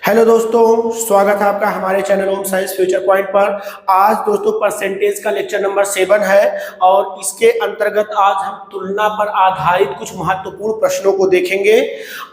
Hello दोस्तों, स्वागत है आपका हमारे channel home science future point पर। आज दोस्तों परसेंटेज का लेक्चर नंबर 7 है और इसके अंतर्गत आज हम तुलना पर आधारित कुछ महत्वपूर्ण प्रश्नों को देखेंगे।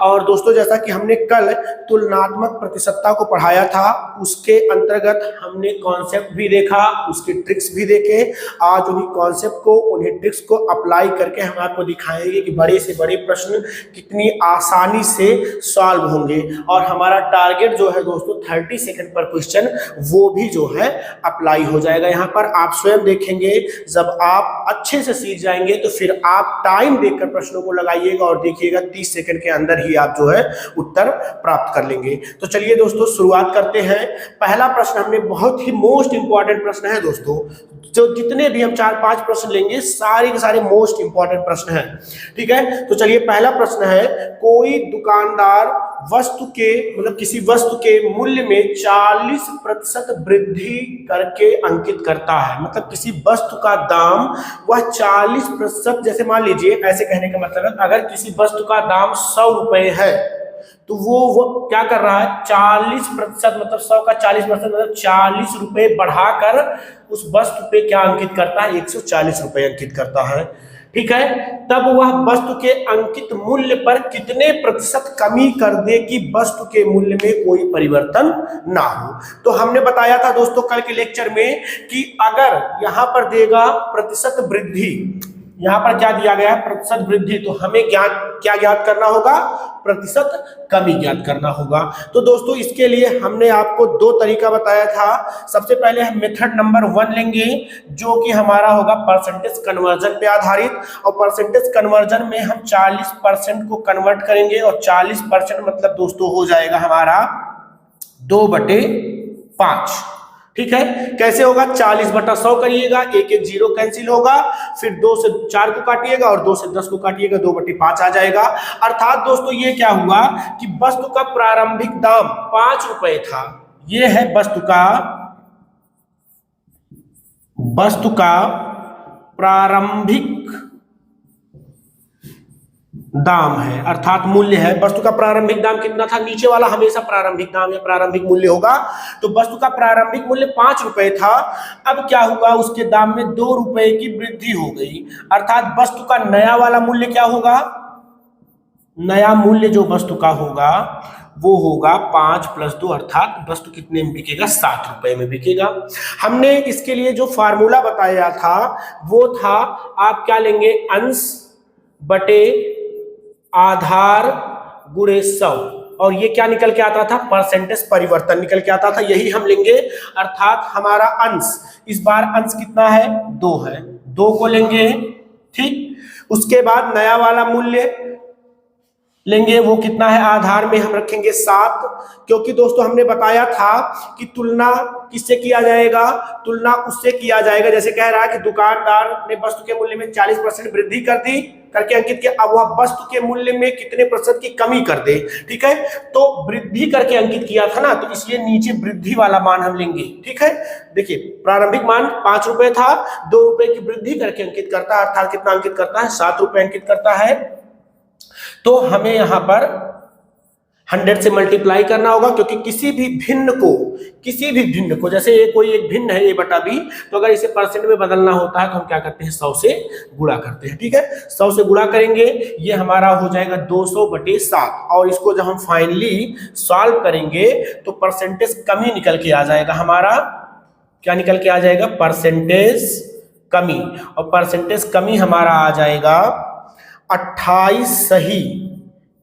और दोस्तों जैसा कि हमने कल तुलनात्मक प्रतिशतता को पढ़ाया था, उसके अंतर्गत हमने कॉन्सेप्ट भी देखा, उसके ट्रिक्स भी देखे। आज उन्हीं कॉन्सेप्ट को, उन्हीं ट्रिक्स को अप्लाई करके हम आपको दिखाएंगे कि बड़े से बड़े प्रश्न कितनी आसानी से सॉल्व होंगे। और हमारा टारगेट जो है दोस्तों 30 सेकंड पर क्वेश्चन, वो भी जो है अप्लाई हो जाएगा। यहाँ पर आप स्वयं देखेंगे, जब आप अच्छे से सीख जाएंगे तो फिर आप टाइम देखकर प्रश्नों को लगाइएगा और देखिएगा 30 सेकंड के अंदर ही आप जो है उत्तर प्राप्त कर लेंगे। तो चलिए दोस्तों शुरुआत करते हैं। पहला प्रश्न हमने बहुत ही मोस्ट इंपॉर्टेंट प्रश्न है दोस्तों, जो जितने भी हम 4-5 प्रश्न लेंगे सारे के सारे मोस्ट इंपॉर्टेंट प्रश्न हैं। ठीक है, तो चलिए पहला प्रश्न है, कोई दुकानदार वस्तु के मतलब किसी वस्तु के मूल्य में 40% वृद्धि करके अंकित करता है। मतलब किसी वस्तु का दाम वह 40%, जैसे मान लीजिए, ऐसे कहने का मतलब है अगर किसी वस्तु का दाम 100 रुपए है तो वो क्या कर रहा है, 40% मतलब 100 का 40% मतलब 40 रुपए बढ़ाकर उस वस्तु पे क्या अंकित करता है, 140 रुपए अंकित करता है। ठीक है, तब वह वस्तु के अंकित मूल्य पर कितने प्रतिशत कमी कर दे कि वस्तु के मूल्य में कोई परिवर्तन ना हो। तो हमने बताया था दोस्तों कल के लेक्चर में कि अगर यहां पर देगा प्रतिशत वृद्धि, यहां पर क्या दिया गया है, प्रतिशत वृद्धि, तो हमें क्या ज्ञात करना होगा, प्रतिशत कमी ज्ञात करना होगा। तो दोस्तों इसके लिए हमने आपको 2 तरीका बताया था। सबसे पहले हम मेथड नंबर 1 लेंगे, जो कि हमारा होगा परसेंटेज कन्वर्जन पे आधारित। और परसेंटेज कन्वर्जन में हम 40% को कन्वर्ट करेंगे और 40% मतलब दोस्तों हो जाएगा हमारा 2/5। ठीक है, कैसे होगा, 40/100 करिएगा, 1 0 कैंसिल होगा, फिर 2 से 4 को काटिएगा और 2 से 10 को काटिएगा, 2/5 आ जाएगा। अर्थात दोस्तों ये क्या हुआ कि वस्तु का प्रारंभिक दाम 5 रुपए था। ये है वस्तु का प्रारंभिक दाम है, अर्थात मूल्य है। वस्तु का प्रारंभिक दाम कितना था, नीचे वाला हमेशा प्रारंभिक दाम या प्रारंभिक मूल्य होगा। तो वस्तु का प्रारंभिक मूल्य 5 रुपए था। अब क्या हुआ, उसके दाम में 2 रुपए की वृद्धि हो गई, अर्थात वस्तु का नया वाला मूल्य क्या होगा, नया मूल्य जो वस्तु का होगा वो होगा 5 + 2, अर्थात वस्तु कितने में बिकेगा, 7 रुपए में बिकेगा। हमने इसके लिए जो फार्मूला बताया था वो था, आप क्या लेंगे, अंश बटे आधार गुणे 100, और ये क्या निकल के आता था, परसेंटेज परिवर्तन निकल के आता था, यही हम लेंगे। अर्थात हमारा अंश, इस बार अंश कितना है, 2 है, 2 को लेंगे। ठीक, उसके बाद नया वाला मूल्य लेंगे, वो कितना है, आधार में हम रखेंगे 7, क्योंकि दोस्तों हमने बताया था कि तुलना किससे किया जाएगा, तुलना उससे किया जाएगा, जैसे कह रहा है कि दुकानदार ने वस्तु के मूल्य में 40% वृद्धि कर दी करके अंकित किया, अब वह वस्तु के मूल्य में कितने प्रतिशत की कमी कर दे। ठीक है, तो वृद्धि करके अंकित किया था ना, तो इसलिए नीचे वृद्धि वाला मान हम लेंगे। ठीक है, देखिए प्रारंभिक मान 5 रुपए था, 2 रुपए की वृद्धि करके अंकित करता है, अर्थात कितना अंकित करता है, 7 रुपए अंकित करता है। तो हमें यहां पर 100 से मल्टीप्लाई करना होगा, क्योंकि किसी भी भिन्न को जैसे ये कोई एक भिन्न है a/b, तो अगर इसे परसेंट में बदलना होता है तो हम क्या करते हैं, 100 से गुणा करते हैं। ठीक है, 100 से गुणा करेंगे, ये हमारा हो जाएगा 200/7, और इसको जब हम फाइनली सॉल्व करेंगे तो परसेंटेज कमी निकल के आ जाएगा, हमारा क्या निकल के आ जाएगा, परसेंटेज कमी। और परसेंटेज कमी हमारा आ जाएगा 28 सही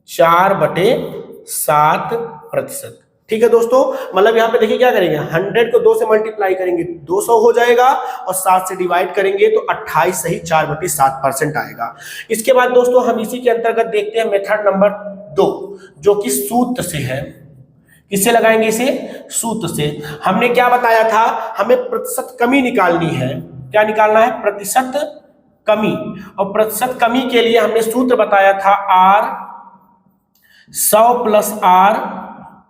4/7%। ठीक है दोस्तों, मतलब यहाँ पे देखिए क्या करेंगे, 100 को 2 से मल्टीप्लाई करेंगे 200 हो जाएगा, और 7 से डिवाइड करेंगे तो 28 सही 4/7% आएगा। इसके बाद दोस्तों हम इसी के अंतर्गत देखते हैं मेथड नंबर 2, जो कि सूत्र से है। किससे लगाएंगे इसे, सूत्र से। हमने क्या बताया था, हमें प्रतिशत कमी निकालनी है। क्या निकालना है, प्रतिशत कमी। और प्रतिशत कमी के लिए हमने सूत्र बताया था, R 100 + R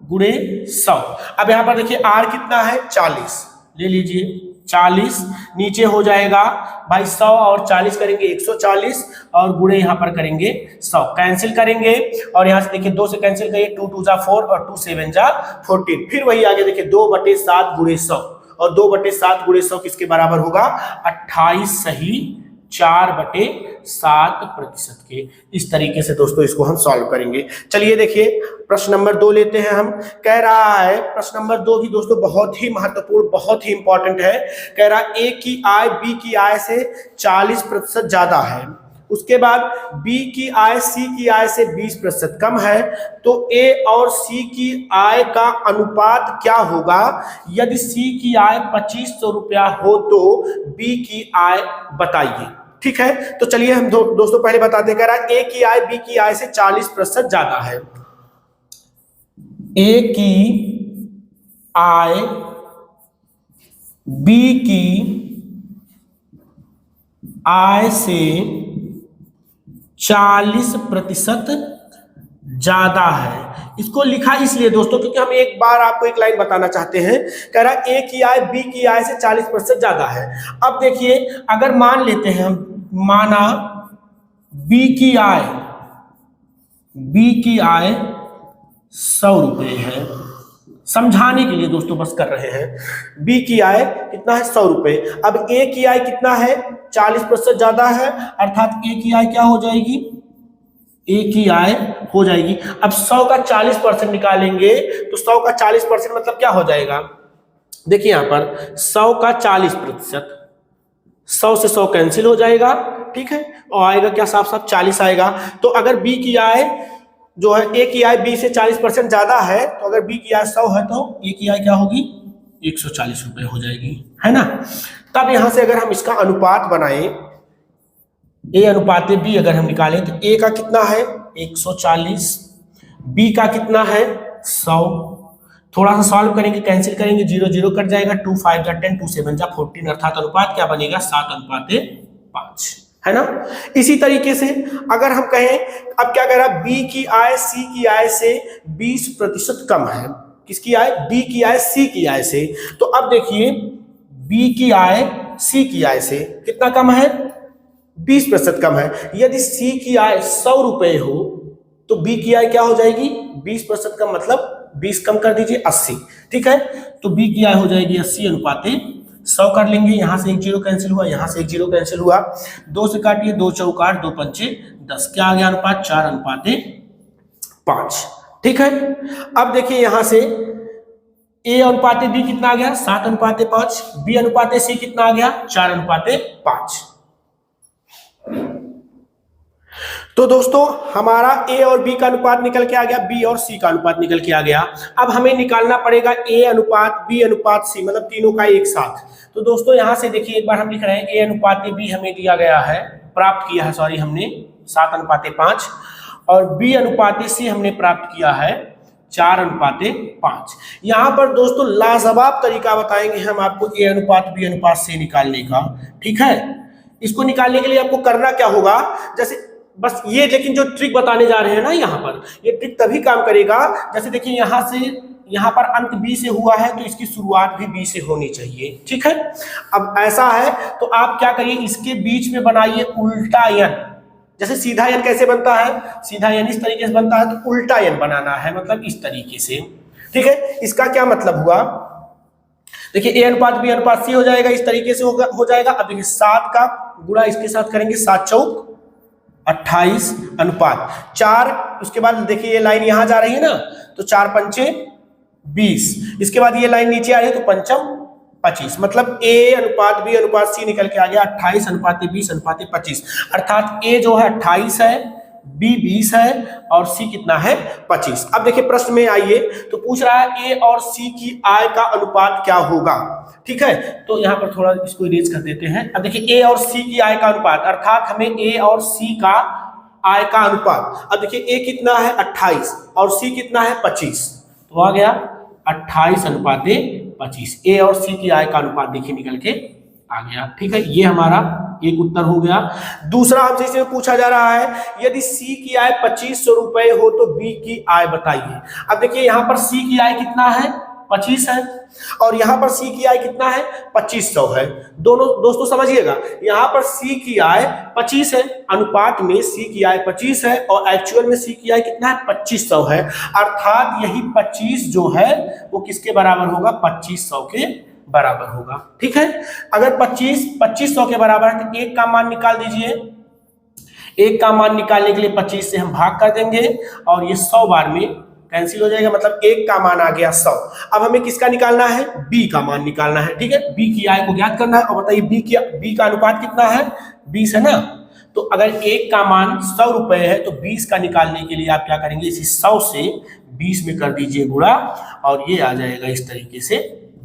गुणे 100। अब यहां पर देखिए R कितना है, 40, ले लीजिए 40, नीचे हो जाएगा भाई 100 और 40 करेंगे 140 और गुणे यहाँ पर करेंगे 100, कैंसिल करेंगे और यहाँ से देखिए 2 से कैंसिल करिए, 2 2 जा 4 और 2 7 जा 14, फिर वही आगे देखिए 2/7 गुणे 100 और 2/7 गुणे 100 किसके बराबर होगा 28 सही 4/7% के। इस तरीके से दोस्तों इसको हम सॉल्व करेंगे। चलिए देखिए प्रश्न नंबर 2 लेते हैं हम। कह रहा है प्रश्न नंबर 2 भी दोस्तों बहुत ही महत्वपूर्ण, बहुत ही इंपॉर्टेंट है। कह रहा ए की आय बी की आय से 40% ज्यादा है, उसके बाद बी की आय सी की आय से 20% कम है, तो ए और सी की आय का अनुपात क्या होगा? यदि सी की आय 2500 रुपया हो तो बी की आय बताइए। ठीक है, तो चलिए हम दोस्तों पहले बता दें। कह रहा है ए की आय बी की आय से 40% ज्यादा है। ए की आय बी की आय से 40% ज्यादा है। इसको लिखा इसलिए दोस्तों क्योंकि हम एक बार आपको एक लाइन बताना चाहते हैं। कह रहा है ए की आय बी की आय से 40% ज्यादा है। अब देखिए अगर मान लेते हैं हम, माना बी की आय 100 रुपये है, समझाने के लिए दोस्तों बस कर रहे हैं। बी की आय कितना है 100 रुपये। अब ए की आय कितना है 40% ज्यादा है, अर्थात ए की आय क्या हो जाएगी, ए की आय हो जाएगी। अब 100 का 40% निकालेंगे तो 100 का 40% मतलब क्या हो जाएगा, देखिए यहां पर 100 का 40%, 100 से 100 कैंसिल हो जाएगा, ठीक है, और आएगा क्या, साफ साफ 40 आएगा। तो अगर बी की आय जो है ए की आय बी से 40% ज्यादा है, तो अगर बी की आय 100 है तो ए की आय क्या होगी 140 रुपए हो जाएगी, है ना। तब यहां से अगर हम इसका अनुपात बनाएं, ए अनुपात बी अगर हम निकालें तो ए का कितना है 140, बी का कितना है 100। थोड़ा सा सॉल्व करेंगे, कैंसिल करेंगे, 0 0 कट जाएगा, 2 5 जा 10, 2 7 जा 14, अर्थात अनुपात क्या बनेगा 7:5, है ना। इसी तरीके से अगर हम कहें, अब क्या कह रहा है, बी की आय सी की आय से 20% कम है। किसकी आय, बी की आय सी की आय से। तो अब देखिए बी की आय सी की आय से कितना कम है, 20% कम है। यदि सी की आय 100 रुपए हो तो बी की आय क्या हो जाएगी 20% कम, मतलब 20 कम कर दीजिए 80, ठीक है। तो बी की आय हो जाएगी 80:100 कर लेंगे, यहां से 1 0 कैंसिल हुआ, यहां से 1 0 कैंसिल हुआ, 2 से काटिए, 2 चौक 8, 2 पंचे 10, क्या आ गया अनुपात 4:5, ठीक है। अब देखिए यहां से ए अनुपात बी कितना आ गया 7:5, बी अनुपात सी कितना आ गया 4:5। तो दोस्तों हमारा ए और बी का अनुपात निकल के आ गया, बी और सी का अनुपात निकल के आ गया। अब हमें निकालना पड़ेगा ए अनुपात बी अनुपात सी, मतलब तीनों का एक साथ। तो दोस्तों यहां से देखिए एक बार हम लिख रहे हैं, ए अनुपात बी हमें दिया गया है, प्राप्त किया है, सॉरी, हमने 7:5, और बी अनुपात सी हमने प्राप्त किया है 4:5। यहां पर दोस्तों लाजवाब तरीका बताएंगे हम आपको ए अनुपात बी अनुपात सी निकालने का, ठीक है। इसको निकालने के लिए आपको करना क्या होगा, जैसे बस ये, लेकिन जो ट्रिक बताने जा रहे हैं ना यहाँ पर, ये ट्रिक तभी काम करेगा, जैसे देखिए यहाँ से यहाँ पर अंत बी से हुआ है तो इसकी शुरुआत भी बी से होनी चाहिए, ठीक है। अब ऐसा है तो आप क्या करिए, इसके बीच में बनाइए उल्टा यन। जैसे सीधा यन कैसे बनता है, सीधा यन इस तरीके से बनता है, तो उल्टा यन बनाना है, मतलब इस तरीके से, ठीक है। इसका क्या मतलब हुआ, देखिए ए अनुपात बी अनुपात सी हो जाएगा, इस तरीके से हो जाएगा। अब देखिए 7 का गुणा इसके साथ करेंगे, 7 चौक 28:4, उसके बाद देखिए ये लाइन यहां जा रही है ना, तो 4 पंचे 20, इसके बाद ये लाइन नीचे आ रही है तो 5×25, मतलब ए अनुपात बी अनुपात सी निकल के आ गया 28:20:25, अर्थात ए जो है 28 है, बी 20 है और सी कितना है 25। अब देखिए प्रश्न में आइए तो पूछ रहा है ए और सी की आय का अनुपात क्या होगा, ठीक है। तो यहाँ पर थोड़ा इसको इरेज कर देते हैं। अब देखिए ए और सी की आय का अनुपात, अर्थात हमें ए और सी का आय का अनुपात, अब देखिए ए कितना है 28 और सी कितना है 25, तो आ गया 28:25। ए और सी की आय का अनुपात देखिए निकल के आ गया, ठीक है। ये हमारा एक उत्तर हो गया। दूसरा हमसे इसमें पूछा जा रहा है, यदि सी की आय 2500 रुपए हो तो बी की आय बताइए। अब देखिए यहाँ पर सी की आय कितना है 25 है, और यहाँ पर सी की आय कितना है 2500 है। दोनों दोस्तों समझिएगा, यहाँ पर सी की आय 25 है, अनुपात में सी की आय 25 है और एक्चुअल में सी की आय कितना है 2500 है, अर्थात यही 25 जो है वो किसके बराबर होगा 2500 के बराबर होगा। ठीक है, अगर 2500 के बराबर है तो एक का मान निकाल दीजिए। एक का मान निकालने के लिए 25 से हम भाग कर देंगे और ये 100 बार में कैंसिल हो जाएगा, मतलब एक का मान आ गया 100। अब हमें किसका निकालना है, बी का मान निकालना है। ठीक है, बी की आय को ज्ञात करना है। और बताइए बी का अनुपात कितना है 20 है ना, तो अगर एक का मान 100 रुपए है तो 20 का निकालने के लिए आप क्या करेंगे, इसी 100 से 20 में कर दीजिए गुणा और ये आ जाएगा इस तरीके से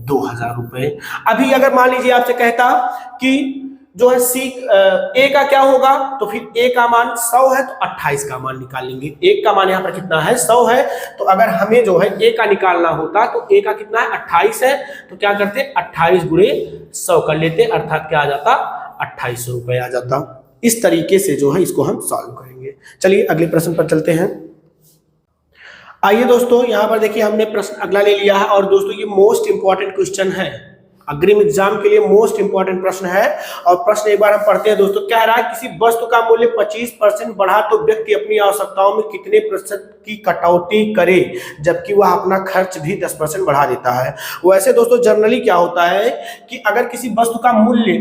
2000 रुपए। अभी अगर मान लीजिए आपसे कहता कि जो है सी ए का क्या होगा, तो फिर ए का मान 100 है तो 28 का मान निकालेंगे। एक का मान यहाँ पर कितना है 100 है, तो अगर हमें जो है ए का निकालना होता तो ए का कितना है 28 है, तो क्या करते 28 गुणे 100 कर लेते, अर्थात क्या आ जाता 2800 रुपए आ जाता। इस तरीके से जो है इसको हम सॉल्व करेंगे। चलिए अगले प्रश्न पर चलते हैं। आइए दोस्तों, यहाँ पर देखिए हमने प्रश्न अगला ले लिया है और दोस्तों ये मोस्ट इंपॉर्टेंट क्वेश्चन है, अग्रिम एग्जाम के लिए मोस्ट इंपॉर्टेंट प्रश्न है। और प्रश्न एक बार हम पढ़ते हैं दोस्तों। कह रहा है किसी वस्तु का मूल्य 25% बढ़ा तो व्यक्ति अपनी आवश्यकताओं में कितने प्रतिशत की कटौती करे, जबकि वह अपना खर्च भी 10% बढ़ा देता है। वैसे दोस्तों जनरली क्या होता है कि अगर किसी वस्तु का मूल्य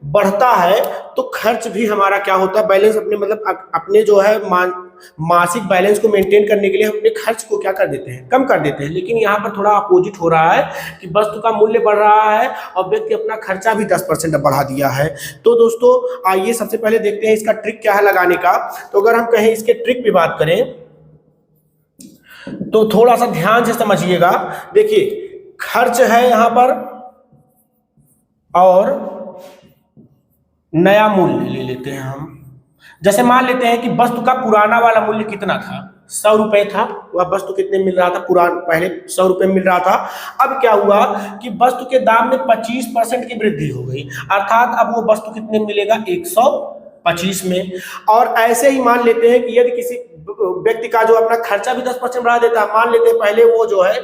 बढ़ता है तो खर्च भी हमारा क्या होता है, बैलेंस अपने मतलब अपने जो है मासिक बैलेंस को मेंटेन करने के लिए हम अपने खर्च को क्या कर देते हैं, कम कर देते हैं। लेकिन यहाँ पर थोड़ा अपोजिट हो रहा है कि वस्तु का मूल्य बढ़ रहा है और व्यक्ति अपना खर्चा भी 10% बढ़ा दिया है। तो दोस्तों आइए सबसे पहले देखते हैं इसका ट्रिक क्या है लगाने का। तो अगर हम कहें इसके ट्रिक पे बात करें तो थोड़ा सा ध्यान से समझिएगा। देखिए खर्च है यहाँ पर और नया मूल्य ले लेते हैं हम। जैसे मान लेते हैं कि वस्तु का पुराना वाला मूल्य कितना था, 100 रुपए था, वह वस्तु कितने मिल रहा था, पहले 100 रुपए मिल रहा था। अब क्या हुआ कि वस्तु के दाम में 25% की वृद्धि हो गई, अर्थात अब वो वस्तु कितने मिलेगा 125 में। और ऐसे ही मान लेते हैं कि यदि किसी व्यक्ति का जो अपना खर्चा भी 10% बढ़ा देता है, मान लेते हैं पहले वो जो है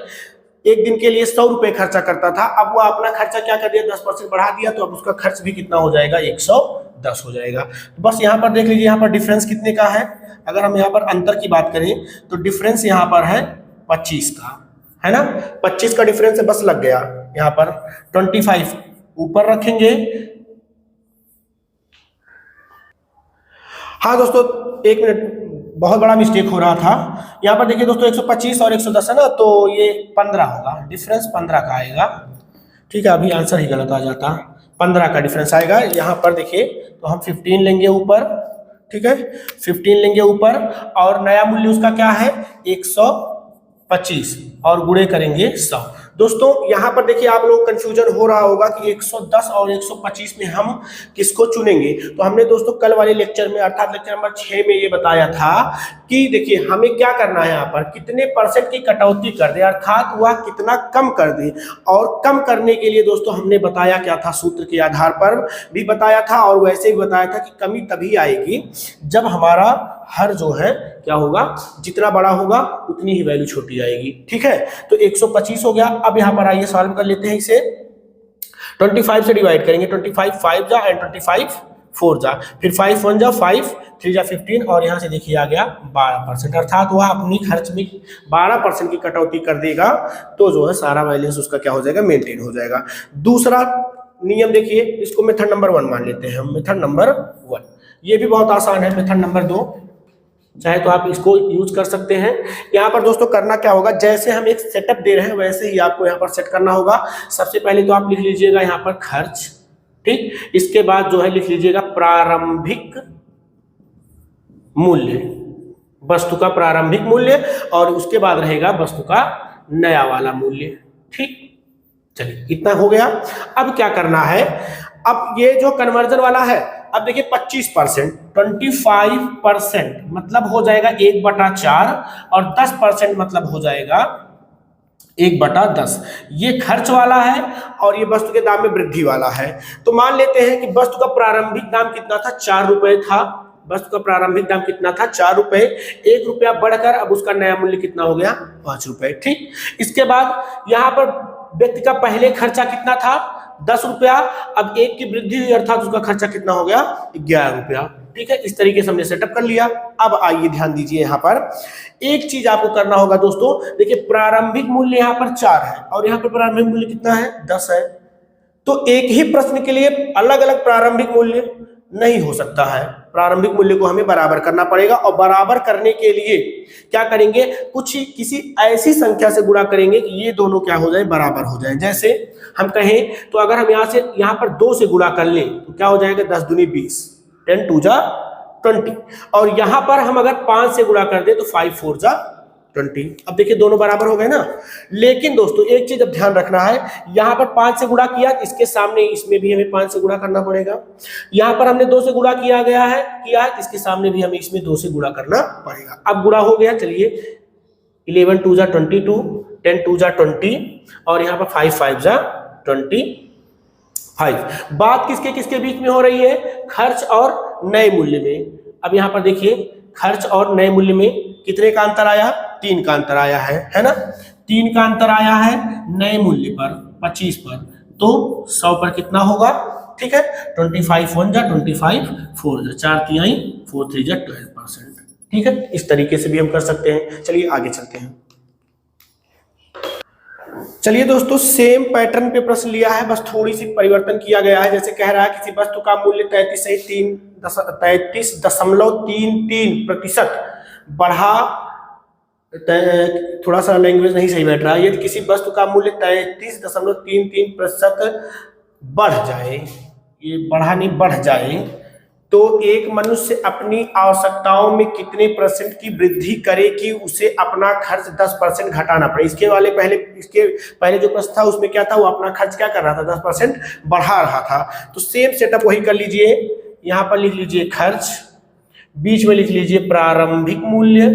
एक दिन के लिए 100 रुपए खर्चा करता था, अब वो अपना खर्चा क्या कर दिया 10% बढ़ा दिया, तो अब उसका खर्च भी कितना हो जाएगा 110 हो जाएगा। तो बस यहाँ पर देख लीजिए यहाँ पर डिफरेंस कितने का है। अगर हम यहाँ पर अंतर की बात करें तो डिफरेंस यहाँ पर है 25 का, है ना, 25 का डिफरेंस बस लग गया। यहाँ पर 25 ऊपर रखेंगे। हाँ दोस्तों एक मिनट, बहुत बड़ा मिस्टेक हो रहा था। यहाँ पर देखिए दोस्तों 125 और 110 है ना, तो ये 15 होगा, डिफरेंस 15 का आएगा। ठीक है, अभी आंसर ही गलत आ जाता, 15 का डिफरेंस आएगा। यहाँ पर देखिए तो हम 15 लेंगे ऊपर, ठीक है 15 लेंगे ऊपर और नया मूल्य उसका क्या है 125 और गुणे करेंगे 100। दोस्तों यहाँ पर देखिए आप लोग कंफ्यूजन हो रहा होगा कि 110 और 125 में हम किसको चुनेंगे। तो हमने दोस्तों कल वाले लेक्चर में अर्थात लेक्चर नंबर 6 में ये बताया था कि देखिए हमें क्या करना है, यहाँ पर कितने % की कटौती कर दे, अर्थात वह कितना कम कर दे। और कम करने के लिए दोस्तों हमने बताया क्या था, सूत्र के आधार पर भी बताया था और वैसे भी बताया था कि कमी तभी आएगी जब हमारा हर जो है क्या होगा, जितना बड़ा होगा उतनी ही वैल्यू छोटी आएगी। ठीक है, तो 125 हो गया। अब यहाँ पर आइए सॉल्व कर लेते हैं इसे। 25 से डिवाइड करेंगे, 25 5 जा एंड 25 4 जा, फिर 5 1 जा 5 3 जा 15 और यहाँ से देखिए आ गया 12%, अर्थात वह अपनी खर्च में 12% की कटौती कर देगा तो जो है सारा बैलेंस उसका क्या हो जाएगा, मेंटेन हो जाएगा। दूसरा नियम देखिए, इसको मेथड नंबर 1 मान लेते हैं हम, मेथड नंबर 1। ये भी बहुत आसान है। मेथड नंबर 2 चाहे तो आप इसको यूज कर सकते हैं। यहाँ पर दोस्तों करना क्या होगा, जैसे हम एक सेटअप दे रहे हैं वैसे ही आपको यहाँ पर सेट करना होगा। सबसे पहले तो आप लिख लीजिएगा यहाँ पर खर्च, ठीक, इसके बाद जो है लिख लीजिएगा प्रारंभिक मूल्य, वस्तु का प्रारंभिक मूल्य, और उसके बाद रहेगा वस्तु का नया वाला मूल्य। ठीक, चलिए इतना हो गया। अब क्या करना है, अब ये जो कन्वर्जन वाला है, अब देखिए 25%, 25% मतलब हो जाएगा 1/4 और 10% मतलब हो जाएगा 1/10। ये खर्च वाला है और ये वस्तु के दाम में वृद्धि वाला है। तो मान लेते हैं कि वस्तु का प्रारंभिक दाम कितना था, 4 रुपए था। वस्तु का प्रारंभिक दाम कितना था, 4 रुपए। 1 रुपया बढ़कर अब उसका नया मूल्य कितना हो गया, 5 रुपए। ठीक, इसके बाद यहाँ पर व्यक्ति का पहले खर्चा कितना था 10 रुपया, अब 1 की वृद्धि हुई अर्थात उसका खर्चा कितना हो गया 11 रुपया। ठीक है, इस तरीके से हमने सेटअप कर लिया। अब आइए ध्यान दीजिए, यहाँ पर एक चीज आपको करना होगा दोस्तों। देखिए प्रारंभिक मूल्य यहाँ पर 4 है और यहाँ पर प्रारंभिक मूल्य कितना है 10 है, तो एक ही प्रश्न के लिए अलग अलग प्रारंभिक मूल्य नहीं हो सकता है। प्रारंभिक मूल्य को हमें बराबर करना पड़ेगा और बराबर करने के लिए क्या करेंगे, किसी ऐसी संख्या से गुणा करेंगे कि ये दोनों क्या हो जाए बराबर हो जाए। जैसे हम कहें तो अगर हम यहाँ पर 2 से गुणा कर लें तो क्या हो जाएगा 10 दूनी 20, 10 2 जा 20, और यहाँ पर हम अगर 5 से गुणा कर दें तो 5 4 जा 20। अब देखिए दोनों बराबर हो गए ना। लेकिन दोस्तों एक चीज अब ध्यान रखना है, यहाँ पर 5 से गुणा किया, इसके सामने इसमें भी हमें 5 से गुणा करना पड़ेगा। यहाँ पर हमने 2 से गुणा किया इसके सामने भी हमें इसमें 2 से गुणा करना पड़ेगा। अब गुणा हो गया, चलिए 11 2 जा 22, 10 2 जा 20 और यहाँ पर 5 5 जा 25। बात किसके किसके बीच में हो रही है, खर्च और नए मूल्य में। अब यहाँ पर देखिए खर्च और नए मूल्य में कितने का अंतर आया, 3 का अंतर आया है ना। 3 का अंतर आया है नए मूल्य पर 25 पर, तो 100 पर कितना होगा, ठीक है 25 1 जा 25 4 जा 4 3 4 3 जा 12%। ठीक है, इस तरीके से भी हम कर सकते हैं। चलिए आगे चलते हैं। चलिए दोस्तों सिर्फ पैटर्न पे प्रश्न लिया है, बस थोड़ी सी परिवर्तन किया गया है। जैसे कह रहा है किसी वस्तु का मूल्य 33.33% बढ़ा, थोड़ा सा लैंग्वेज नहीं सही बैठ रहा है। यदि किसी वस्तु का मूल्य 33.33% बढ़ जाए, ये बढ़ा नहीं बढ़ जाए, तो एक मनुष्य अपनी आवश्यकताओं में कितने % की वृद्धि करे कि उसे अपना खर्च 10% घटाना पड़े। इसके पहले जो प्रश्न था उसमें क्या था, वो अपना खर्च क्या कर रहा था 10% बढ़ा रहा था। तो सेम सेटअप वही कर लीजिए। यहाँ पर लिख लीजिए खर्च, बीच में लिख लीजिए प्रारंभिक मूल्य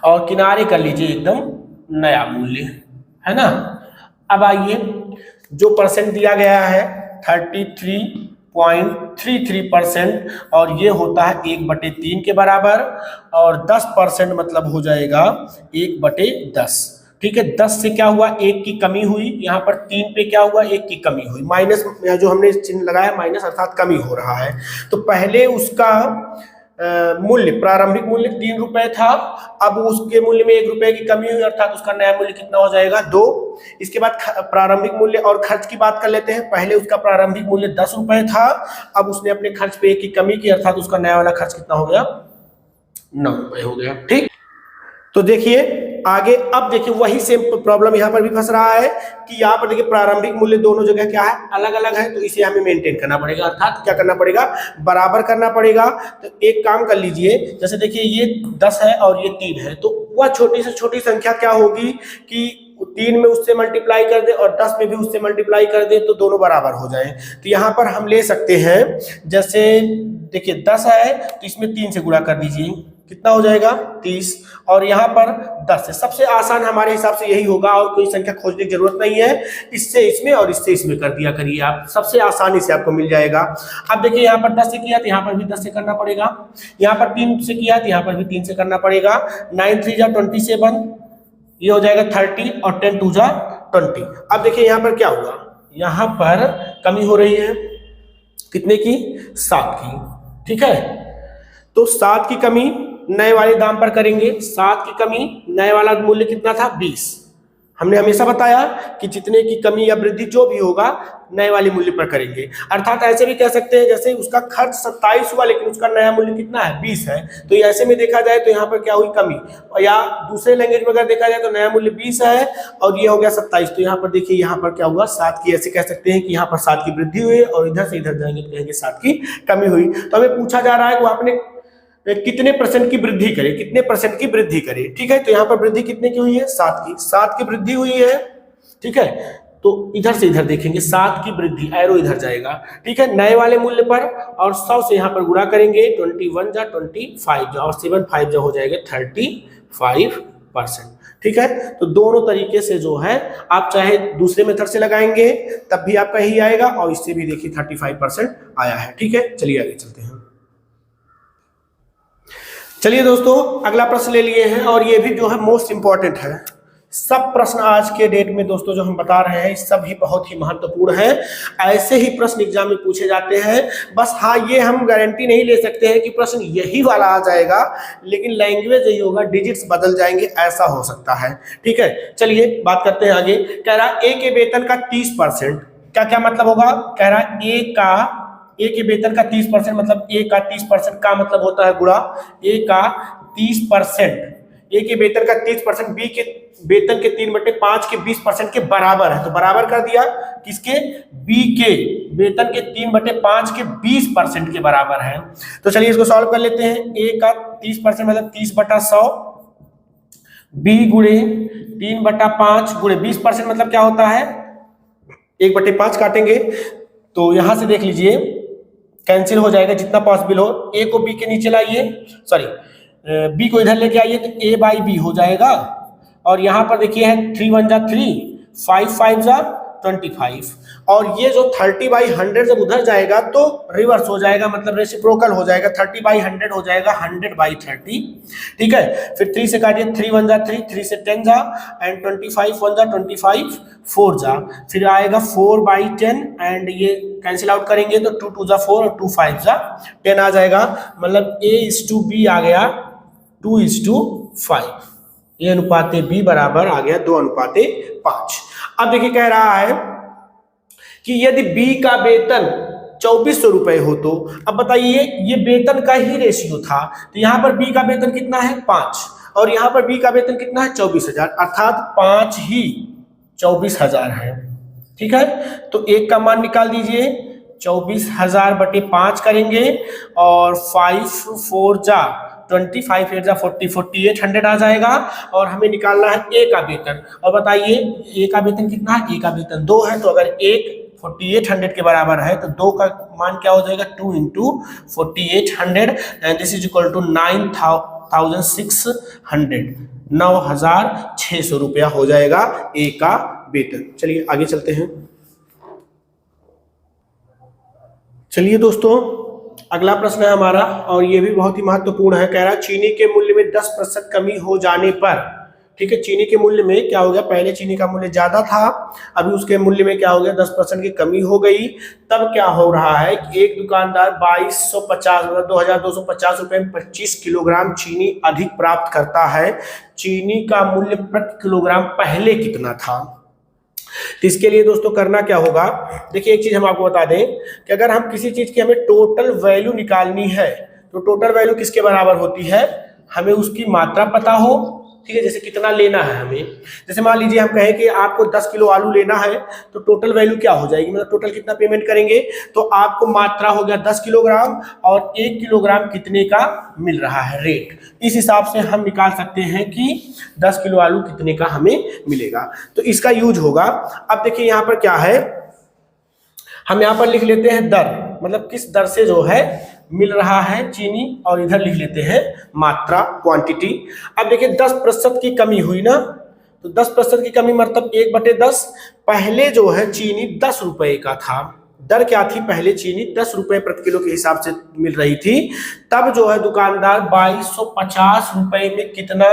और किनारे कर लीजिए एकदम नया मूल्य, है ना। अब आइए जो % दिया गया है 33.33% और ये होता है 1/3 के बराबर, और 10% मतलब हो जाएगा 1/10। ठीक है, 10 से क्या हुआ 1 की कमी हुई, यहाँ पर 3 पे क्या हुआ 1 की कमी हुई, माइनस जो हमने चिन्ह लगाया माइनस अर्थात कमी हो रहा है। तो पहले उसका मूल्य प्रारंभिक मूल्य 3 रुपए था, अब उसके मूल्य में 1 रुपए की कमी हुई अर्थात उसका नया मूल्य कितना हो जाएगा 2। इसके बाद प्रारंभिक मूल्य और खर्च की बात कर लेते हैं। पहले उसका प्रारंभिक मूल्य 10 रुपए था, अब उसने अपने खर्च पे 1 की कमी की अर्थात उसका नया वाला खर्च कितना हो गया 9 रुपए हो गया। ठीक, तो देखिए आगे, अब देखिए वही सेम प्रॉब्लम यहाँ पर भी फंस रहा है कि यहाँ पर देखिए प्रारंभिक मूल्य दोनों जगह क्या है अलग अलग है, तो इसे हमें मेंटेन करना पड़ेगा अर्थात क्या करना पड़ेगा बराबर करना पड़ेगा। तो एक काम कर लीजिए, जैसे देखिए ये 10 है और ये 3 है, तो वह छोटी से छोटी संख्या क्या होगी कि 3 में उससे मल्टीप्लाई कर दे और 10 में भी उससे मल्टीप्लाई कर दे तो दोनों बराबर हो जाए। तो यहाँ पर हम ले सकते हैं, जैसे देखिए 10 है तो इसमें 3 से गुणा कर दीजिए, कितना हो जाएगा 30, और यहाँ पर 10 है। सबसे आसान हमारे हिसाब से यही होगा और कोई संख्या खोजने की जरूरत नहीं है। इससे इसमें और इससे इसमें कर दिया करिए आप, सबसे आसानी से आपको मिल जाएगा। अब देखिए यहाँ पर 10 से किया तो यहाँ पर भी 10 से करना पड़ेगा, यहाँ पर 3 से किया तो यहाँ पर भी 3 से करना पड़ेगा। 9 3 जा 27, ये हो जाएगा 30 और 10 2 जा 20। अब देखिए यहाँ पर क्या हुआ, यहाँ पर कमी हो रही है कितने की 7 की। ठीक है, तो 7 की कमी नए वाले दाम पर करेंगे, 7 की कमी नए वाला मूल्य कितना था 20। हमने हमेशा बताया कि जितने की कमी या वृद्धि जो भी होगा नए वाले मूल्य पर करेंगे। अर्थात ऐसे भी कह सकते हैं जैसे उसका खर्च 27 हुआ लेकिन उसका नया मूल्य कितना है 20 है, तो ऐसे में देखा जाए तो यहाँ पर क्या हुई कमी, या दूसरे लैंग्वेज में अगर देखा जाए तो नया मूल्य 20 है और ये हो गया 27। तो यहाँ पर देखिए यहाँ पर क्या हुआ 7 की, ऐसे कह सकते हैं कि यहाँ पर 7 की वृद्धि हुई और इधर से इधर जाएंगे तो कहेंगे 7 की कमी हुई। तो हमें पूछा जा रहा है कि आपने कितने % की वृद्धि करे, कितने % की वृद्धि करे। ठीक है, तो यहाँ पर वृद्धि कितने की हुई है 7 की, 7 की वृद्धि हुई है। ठीक है, तो इधर से इधर देखेंगे 7 की वृद्धि, एरो इधर जाएगा। ठीक है, नए वाले मूल्य पर और 100 से यहाँ पर गुणा करेंगे, 21 जा 25 जा और 7 5 जा हो जाएगा 35%। ठीक है, तो दोनों तरीके से जो है आप चाहे दूसरे मेथड से लगाएंगे तब भी आपका यही आएगा और इससे भी देखिए 35% आया है। ठीक है, चलिए आगे चलते हैं। चलिए दोस्तों अगला प्रश्न ले लिए हैं और ये भी जो है मोस्ट इंपॉर्टेंट है, सब प्रश्न आज के डेट में दोस्तों जो हम बता रहे हैं सब ही बहुत ही महत्वपूर्ण है। ऐसे ही प्रश्न एग्जाम में पूछे जाते हैं। बस हाँ, ये हम गारंटी नहीं ले सकते हैं कि प्रश्न यही वाला आ जाएगा, लेकिन लैंग्वेज यही होगा, डिजिट्स बदल जाएंगे, ऐसा हो सकता है। ठीक है, चलिए बात करते हैं आगे। कह रहा ए के वेतन का 30%, क्या क्या मतलब होगा? कह रहा ए के वेतन का 30% मतलब ए का 30% का मतलब होता है गुणा ए का 30%। ए के वेतन का 30% बी के वेतन के 3/5 के 20% के बराबर है, तो बराबर कर दिया किसके? बी के वेतन के 3/5 के 20% के बराबर है। तो चलिए इसको सॉल्व कर लेते हैं। ए का 30% मतलब 30/100, बी गुणे 3/5 गुणे 20% मतलब क्या होता है? 1/5 काटेंगे तो यहां से देख लीजिए कैंसिल हो जाएगा जितना पॉसिबल हो। ए को बी के नीचे लाइए, सॉरी बी को इधर लेके आइए तो ए बाई बी हो जाएगा। और यहाँ पर देखिए है 3 1 जा 3, 5 5 जा 25, और ये जो 30/100 जब उधर जाएगा तो रिवर्स हो जाएगा, मतलब रेसिप्रोकल हो जाएगा, 30/100 हो जाएगा 100/30। ठीक है, फिर 3 से काटिए, 3 1 जा 3, 3 से 10 जा, एंड 25 1 जा 25, 4 जा, फिर आएगा 4/10, एंड ये कैंसिल आउट करेंगे तो 2 2 जा 4 और 2 5 जा 10 आ जाएगा, मतलब A/B आ गया 2:5। ये अनुपाते बी बराबर आ गया 2:5। अब देखिए कह रहा है कि यदि बी का वेतन 2400 रुपए हो तो अब बताइए ये वेतन का ही रेशियो था, तो यहां पर बी का वेतन कितना है? 5, और यहां पर बी का वेतन कितना है? 24,000, अर्थात 5 ही 24,000 है। ठीक है, तो एक का मान निकाल दीजिए, 24,000/5 करेंगे, और 5 4 जा 25 8 जा 40, 4800 आ जाएगा। और हमें निकालना है ए का वेतन, और बताइए ए का वेतन कितना है? ए का वेतन 2 है, तो अगर 1 4800 के बराबर है तो 2 का मान क्या हो जाएगा? 2 × 4800, and this is equal to 9,600, 9,600 रुपया हो जाएगा ए का वेतन। चलिए आगे चलते हैं। चलिए दोस्तों अगला प्रश्न है हमारा, और ये भी बहुत ही महत्वपूर्ण है। कह रहा है चीनी के मूल्य में 10% कमी हो जाने पर, ठीक है, चीनी के मूल्य में क्या हो गया? पहले चीनी का मूल्य ज्यादा था, अभी उसके मूल्य में क्या हो गया? 10% की कमी हो गई। तब क्या हो रहा है कि एक दुकानदार 2250 मतलब 2250 रुपए में 25 किलोग्राम चीनी अधिक प्राप्त करता है। चीनी का मूल्य प्रति किलोग्राम पहले कितना था? तो इसके लिए दोस्तों करना क्या होगा? देखिए एक चीज हम आपको बता दें कि अगर हम किसी चीज की हमें टोटल वैल्यू निकालनी है तो टोटल वैल्यू किसके बराबर होती है? हमें उसकी मात्रा पता हो। ठीक है, जैसे कितना लेना है हमें, जैसे मान लीजिए हम कहें कि आपको 10 किलो आलू लेना है, तो टोटल वैल्यू क्या हो जाएगी? मतलब टोटल कितना पेमेंट करेंगे, तो आपको मात्रा हो गया 10 किलोग्राम, और 1 किलोग्राम कितने का मिल रहा है रेट। इस हिसाब से हम निकाल सकते हैं कि 10 किलो आलू कितने का हमें मिलेगा, तो इसका यूज होगा। अब देखिए यहाँ पर क्या है, हम यहाँ पर लिख लेते हैं दर, मतलब किस दर से जो है मिल रहा है चीनी, और इधर लिख लेते हैं मात्रा, क्वांटिटी। अब देखिए 10% की कमी हुई ना, तो 10% की कमी मतलब 1/10। पहले जो है चीनी 10 रुपए का था, दर क्या थी? पहले चीनी 10 रुपए प्रति किलो के हिसाब से मिल रही थी, तब जो है दुकानदार 2250 रुपए में कितना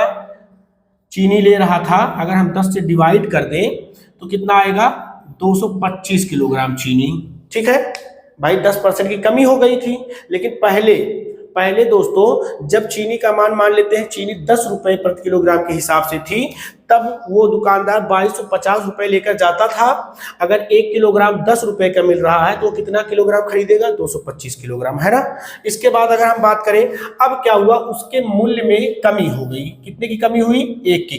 चीनी ले रहा था? अगर हम 10 से डिवाइड कर दें तो कितना आएगा? 225 किलोग्राम चीनी। ठीक है भाई, 10% की कमी हो गई थी, लेकिन पहले दोस्तों जब चीनी का मान लेते हैं चीनी 10 रुपए प्रति किलोग्राम के हिसाब से थी, तब वो दुकानदार 2250 रुपए लेकर जाता था। अगर 1 किलोग्राम 10 रुपए का मिल रहा है तो कितना किलोग्राम खरीदेगा? 225 किलोग्राम, है ना। इसके बाद अगर हम बात करें, अब क्या हुआ? उसके मूल्य में कमी हो गई। कितने की कमी हुई? 1 की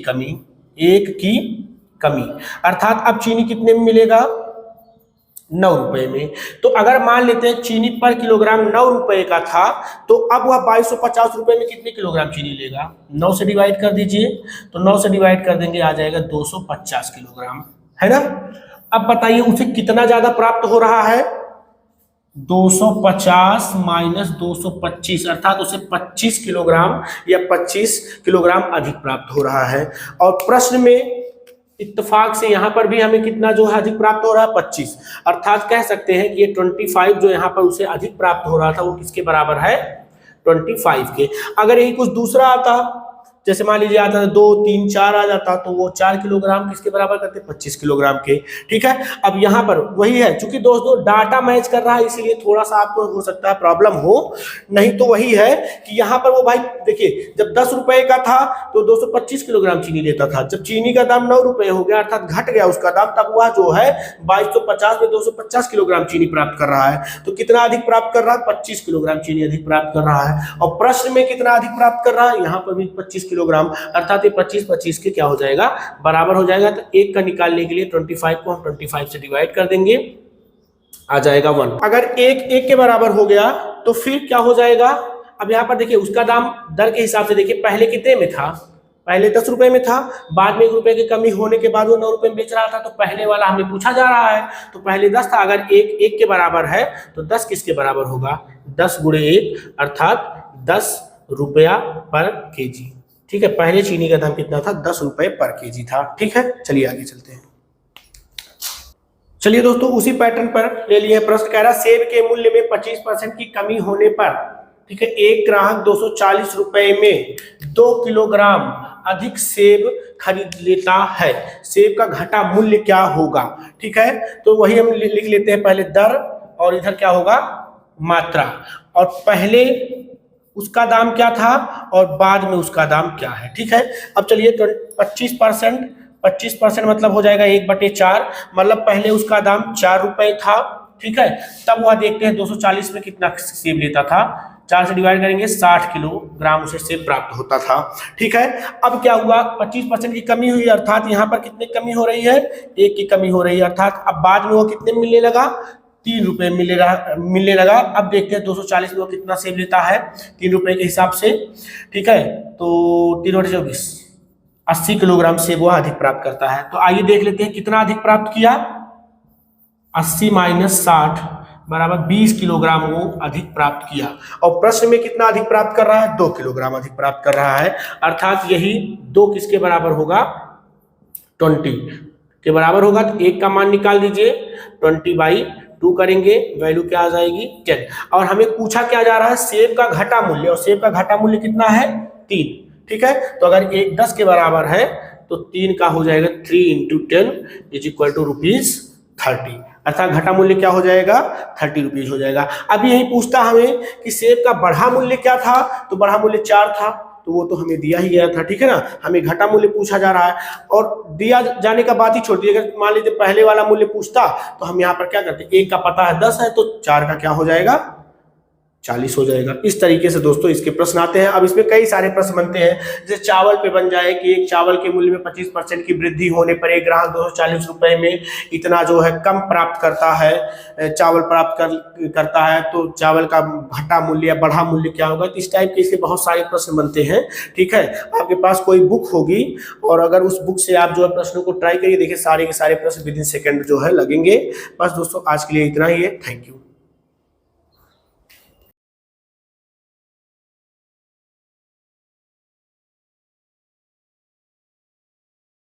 कमी, अर्थात अब चीनी कितने में मिलेगा? 9 रुपए में। तो अगर मान लेते हैं चीनी पर किलोग्राम 9 रुपए का था, तो अब वह 2250 रुपए में कितने किलोग्राम चीनी लेगा? 9 से डिवाइड कर दीजिए, तो 9 से डिवाइड कर देंगे आ जाएगा 250 किलोग्राम, है ना। अब बताइए उसे कितना ज्यादा प्राप्त हो रहा है? 250 माइनस 225, अर्थात उसे 25 किलोग्राम या 25 किलोग्राम अधिक प्राप्त हो रहा है। और प्रश्न में इत्तेफाक से यहाँ पर भी हमें कितना जो है अधिक प्राप्त हो रहा है? 25, अर्थात कह सकते हैं कि ये 25 जो यहाँ पर उसे अधिक प्राप्त हो रहा था वो किसके बराबर है? 25 के। अगर यही कुछ दूसरा आता जैसे मान लीजिए आता था 2, 3, 4 आ जाता तो वो 4 किलोग्राम किसके बराबर करते, 25 किलोग्राम के। ठीक है, अब यहाँ पर वही है, चूंकि दोस्तों डाटा मैच कर रहा है इसीलिए थोड़ा सा आपको हो सकता है प्रॉब्लम हो, नहीं तो वही है कि यहाँ पर वो भाई देखिए जब 10 रुपए का था तो 225 किलोग्राम चीनी लेता था, जब चीनी का दाम 9 रुपए हो गया अर्थात घट गया उसका दाम, तब वह जो है 2250 में 250 किलोग्राम चीनी प्राप्त कर रहा है। तो कितना अधिक प्राप्त कर रहा है, 25 किलोग्राम चीनी अधिक प्राप्त कर रहा है। और प्रश्न में कितना अधिक प्राप्त कर रहा है, यहाँ पर भी 25 किलोग्राम, अर्थात ये 25 के क्या हो जाएगा, बराबर हो जाएगा। तो एक का निकालने के लिए 25 को हम 25 से डिवाइड कर देंगे, आ जाएगा 1। अगर एक के बराबर हो गया तो फिर क्या हो जाएगा, अब यहाँ पर देखिए उसका दाम दर के हिसाब से देखिए पहले कितने में था, पहले 10 रुपए में था, बाद में 1 रुपए की कमी होने के बाद वो 9 रुपए में बेच रहा था। तो पहले वाला हमें पूछा जा रहा है, तो पहले 10 था, अगर एक के बराबर है तो 10 किसके बराबर होगा, 10 गुणे 1 अर्थात 10 रुपया पर केजी। ठीक है, पहले चीनी का दाम कितना था, 10 रुपए पर केजी था। ठीक है, चलिए आगे चलते हैं। चलिए दोस्तों उसी पैटर्न पर ले लिए प्रश्न, कह रहा सेब के मूल्य में 25% की कमी होने पर, ठीक है, एक ग्राहक 240 रुपए में 2 किलोग्राम अधिक सेब खरीद लेता है, सेब का घटा मूल्य क्या होगा। ठीक है, तो वही हम लिख लेते हैं, पहले दर और इधर क्या होगा, मात्रा, और पहले उसका दाम क्या था और बाद में उसका दाम क्या है। ठीक है, अब चलिए 25% मतलब हो जाएगा 1/4, मतलब पहले उसका दाम 4 रुपए था। ठीक है, तब वह देखते हैं 240 में कितना सेब लेता था, 4 से डिवाइड करेंगे, 60 किलोग्राम उसे सेब प्राप्त होता था। ठीक है, अब क्या हुआ, 25% की कमी हुई, अर्थात यहाँ पर कितनी कमी हो रही है, 1 की कमी हो रही है, अर्थात अब बाद में वो कितने मिलने लगा, 3 रुपए मिलने लगा। अब देखते हैं 240 में वो कितना सेब लेता है 3 रुपए के हिसाब से। ठीक है, तो 3/24 80 किलोग्राम सेब वह अधिक प्राप्त करता है। तो आइए देख लेते हैं कितना अधिक प्राप्त किया, 80 माइनस 60 बराबर 20 किलोग्राम वो अधिक प्राप्त किया। और प्रश्न में कितना अधिक प्राप्त कर रहा है, 2 किलोग्राम अधिक प्राप्त कर रहा है, अर्थात यही 2 किसके बराबर होगा, 20 के बराबर होगा। तो 1 का मान निकाल दीजिए, 20/2 करेंगे, वैल्यू क्या आ जाएगी, 10। और हमें पूछा क्या जा रहा है, सेब का घटा मूल्य, और सेब का घटा मूल्य कितना है, 3। ठीक है, तो अगर 1 10 के बराबर है तो 3 का हो जाएगा 3 × 10 = ₹30, अर्थात घटा मूल्य क्या हो जाएगा, 30 रुपीज हो जाएगा। अब यही पूछता हमें कि सेब का बढ़ा मूल्य क्या था, तो बढ़ा मूल्य 4 था, तो वो तो हमें दिया ही गया था। ठीक है ना, हमें घटा मूल्य पूछा जा रहा है, और दिया जाने का बात ही छोड़ दी, अगर मान लीजिए पहले वाला मूल्य पूछता तो हम यहाँ पर क्या करते, 1 का पता है 10 है, तो 4 का क्या हो जाएगा, 40 हो जाएगा। इस तरीके से दोस्तों इसके प्रश्न आते हैं। अब इसमें कई सारे प्रश्न बनते हैं, जैसे चावल पे बन जाए कि एक चावल के मूल्य में 25% की वृद्धि होने पर एक ग्राहक 240 रुपए में इतना जो है कम प्राप्त करता है, चावल प्राप्त करता है, तो चावल का घटा मूल्य या बढ़ा मूल्य क्या होगा। तो इस टाइप के इसके बहुत सारे प्रश्न बनते हैं। ठीक है, आपके पास कोई बुक होगी और अगर उस बुक से आप जो है प्रश्नों को ट्राई करिए, देखिए सारे के सारे प्रश्न विदिन सेकेंड जो है लगेंगे। बस दोस्तों आज के लिए इतना ही है, थैंक यू।